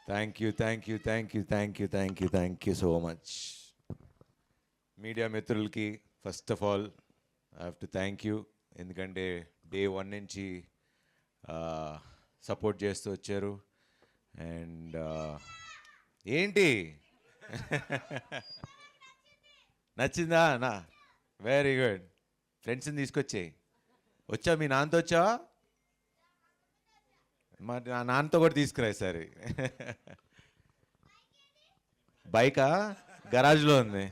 Thank you so much. Media మిత్రులకి first of all I have to thank you. ఎందుకంటే day one నుంచి support చేస్తూ వచ్చారు. And ఏంటి నచ్చిందా నా? Very good. ఫ్రెండ్స్ని తీసుకొచ్చేయి. వచ్చా మీ నాన్నతో వచ్చావా? మరి నా నాన్నతో కూడా తీసుకురా సరే. బైకా గరాజ్లో ఉంది,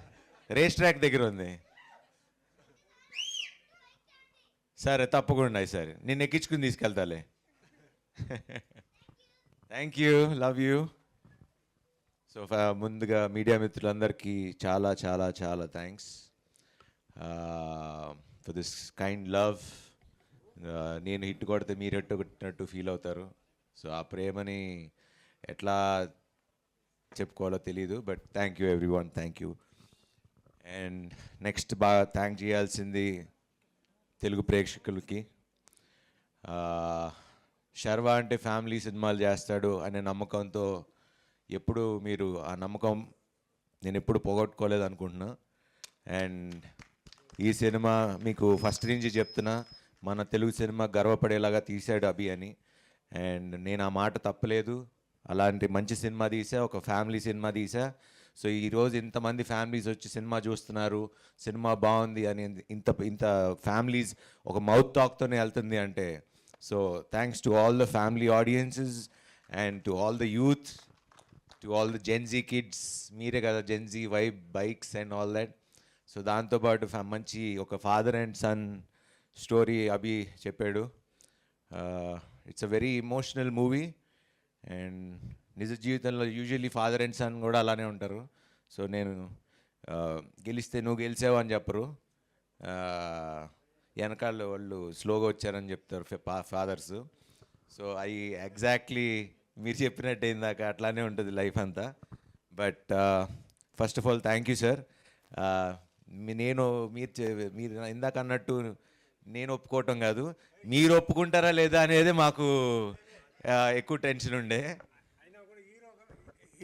రేస్ ట్రాక్ దగ్గర ఉంది. సరే తప్పకుండా సరే నిన్ను ఎక్కించుకుని తీసుకెళ్తాలే. Thank you, love you. So ముందుగా మీడియా మిత్రులందరికీ చాలా చాలా చాలా thanks for this kind love. నేను హిట్ కొడితే మీరు హిట్ కొట్టినట్టు ఫీల్ అవుతారు. సో ఆ ప్రేమని ఎట్లా చెప్పుకోవాలో తెలీదు. But thank you every one, thank you. And next బాగా థ్యాంక్ చేయాల్సింది తెలుగు ప్రేక్షకులకి. శర్వా అంటే ఫ్యామిలీ సినిమాలు చేస్తాడు అనే నమ్మకంతో ఎప్పుడు మీరు ఆ నమ్మకం నేను ఎప్పుడు పోగొట్టుకోలేదు అనుకుంటున్నా. అండ్ ఈ సినిమా మీకు ఫస్ట్ నుంచి చెప్తున్నా, మన తెలుగు సినిమా గర్వపడేలాగా తీశాడు అభి అని. అండ్ నేను ఆ మాట తప్పలేదు. అలాంటి మంచి సినిమా తీసా, ఒక ఫ్యామిలీ సినిమా తీసా. సో ఈరోజు ఇంతమంది ఫ్యామిలీస్ వచ్చి సినిమా చూస్తున్నారు, సినిమా బాగుంది అని ఇంత ఇంత ఫ్యామిలీస్ ఒక మౌత్ టాక్తోనే వెళ్తుంది అంటే, so thanks to all the family audiences and to all the youth, to all the Gen Z kids. మీరే కదా Gen Z vibe, bikes and all that. So దాంతోపాటు మంచి ఒక ఫాదర్ అండ్ సన్ స్టోరీ అభి చెప్పాడు. It's a very emotional movie. And నిజ జీవితంలో usually father and sun కూడా అలానే ఉంటారు. సో నేను గెలిస్తే నువ్వు గెలిచావు అని చెప్పరు, వెనకాల వాళ్ళు స్లోగా వచ్చారని చెప్తారు ఫాదర్స్. సో అవి ఎగ్జాక్ట్లీ మీరు చెప్పినట్టు ఇందాక అట్లానే ఉంటుంది లైఫ్ అంతా. But first of all thank you sir. నేను మీరు ఇందాక అన్నట్టు నేను ఒప్పుకోవటం కాదు, మీరు ఒప్పుకుంటారా లేదా అనేది మాకు ఎక్కువ టెన్షన్ ఉండే.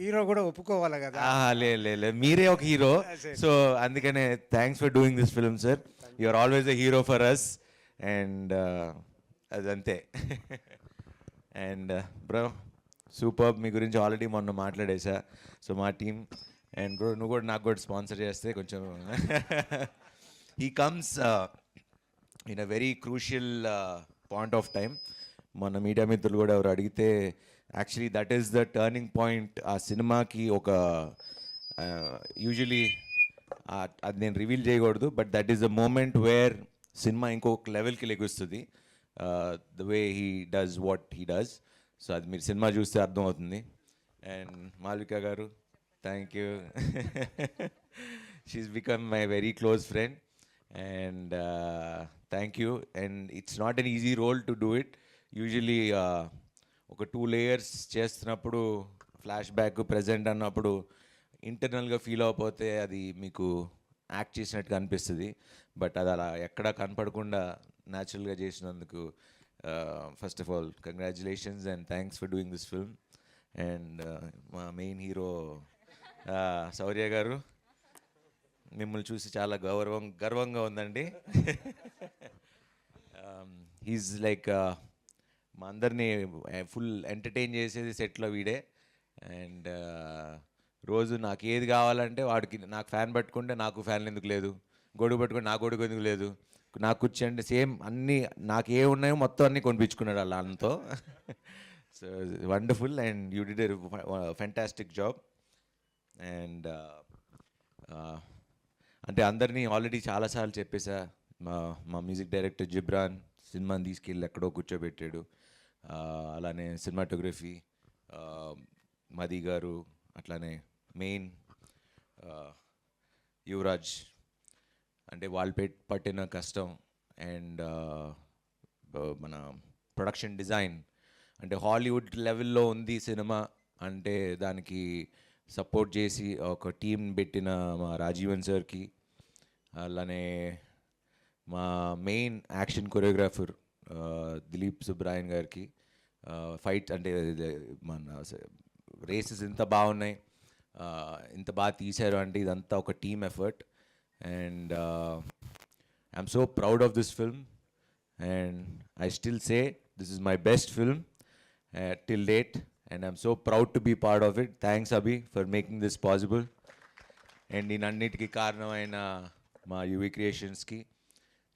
హీరో కూడా ఒప్పుకోవాలి కదా. లే మీరే ఒక హీరో. సో అందుకనే thanks for doing this film sir. You are always a hero for us. And అదంతే. అండ్ బ్రో సూపర్, మీ గురించి ఆల్రెడీ మొన్న మాట్లాడేసా. సో మా టీం అండ్ బ్రో నువ్వు కూడా నాకు కూడా స్పాన్సర్ చేస్తే కొంచెం. He comes in a very crucial point of time. మన మీడియా మిత్రులు కూడా ఎవరు అడిగితే actually that is the turning point ఆ సినిమాకి. ఒక యూజువలీ అది నేను రివీల్ చేయకూడదు, but that is the moment where cinema ఇంకొక లెవెల్కి లెగుస్తుంది. The way he does what he does. So అది మీరు సినిమా చూస్తే అర్థమవుతుంది. And Malvika garu thank you. She is become my very close friend. And thank you. And it's not an easy role to do it. Usually ఒక 2 layers చేస్తున్నప్పుడు flash back present అన్నప్పుడు ఇంటర్నల్గా feel అవ్వకపోతే అది మీకు యాక్ట్ చేసినట్టుగా అనిపిస్తుంది. బట్ అది అలా ఎక్కడా కనపడకుండా న్యాచురల్గా చేసినందుకు first of all congratulations and thanks for doing this film. And మా మెయిన్ హీరో శౌర్య గారు, మిమ్మల్ని చూసి చాలా గర్వంగా ఉందండి. హీజ్ లైక్ మా అందరినీ ఫుల్ ఎంటర్టైన్ చేసేది సెట్లో వీడే. అండ్ రోజు నాకు ఏది కావాలంటే వాడికి, నాకు ఫ్యాన్ పట్టుకుంటే నాకు ఫ్యాన్లు ఎందుకు లేదు, గొడుగు పట్టుకుంటే నాకు గొడుగు ఎందుకు లేదు, నాకు కూర్చోండి సేమ్ అన్నీ నాకు ఏ ఉన్నాయో మొత్తం అన్నీ కొనిపించుకున్నాడు అలా అంతో. So wonderful and you did a fantastic job. And అంటే అందరినీ ఆల్రెడీ చాలాసార్లు చెప్పేసా. మా మ్యూజిక్ డైరెక్టర్ జిబ్రాన్ సినిమాని తీసుకెళ్ళి ఎక్కడో కూర్చోబెట్టాడు. అలానే సినిమాటోగ్రఫీ మది గారు, అట్లానే మెయిన్ యువరాజ్. అంటే వాళ్ళు పట్టిన కష్టం. అండ్ మన ప్రొడక్షన్ డిజైన్ అంటే హాలీవుడ్ లెవెల్లో ఉంది సినిమా అంటే దానికి సపోర్ట్ చేసి ఒక టీం పెట్టిన మా రాజీవన్ సార్కి, అలానే మా main action choreographer Dilip Subrayan గారికి, ఫైట్ అంటే మన రేసెస్ ఇంత బాగున్నాయి, ఇంత బాగా తీశారు అంటే ఇదంతా ఒక team effort. And I'm so proud of this film, and I still say this is my best film till date, and I'm so proud to be part of it. Thanks Abhi for making this possible. And దీనన్నిటికీ కారణమైన మా UV క్రియేషన్స్కి,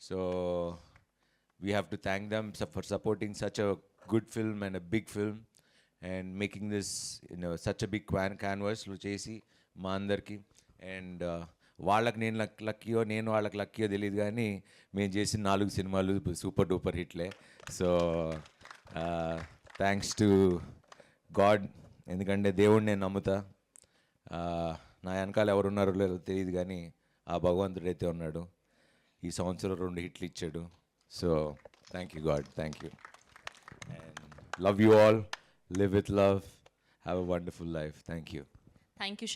so we have to thank them for supporting such a good film and a big film and making this, you know, such a big canvas లో చేసి మా అందరికి. And వాళ్ళకి నేను లక్కీయో నేను వాళ్ళకి లక్కీయో తెలియదు, కానీ మేము చేసిన 4 సినిమాలు సూపర్ డూపర్ హిట్లే. సో థ్యాంక్స్ టు గాడ్, ఎందుకంటే దేవుడిని నేను నమ్ముతా. నా వెనకాల ఎవరున్నారో లేదో తెలియదు, కానీ ఆ భగవంతుడైతే ఉన్నాడు. ఈ సంవత్సరం 2 హిట్లు ఇచ్చాడు. So thank you God, thank you. And love you all, live with love, have a wonderful life. Thank you. Thank you.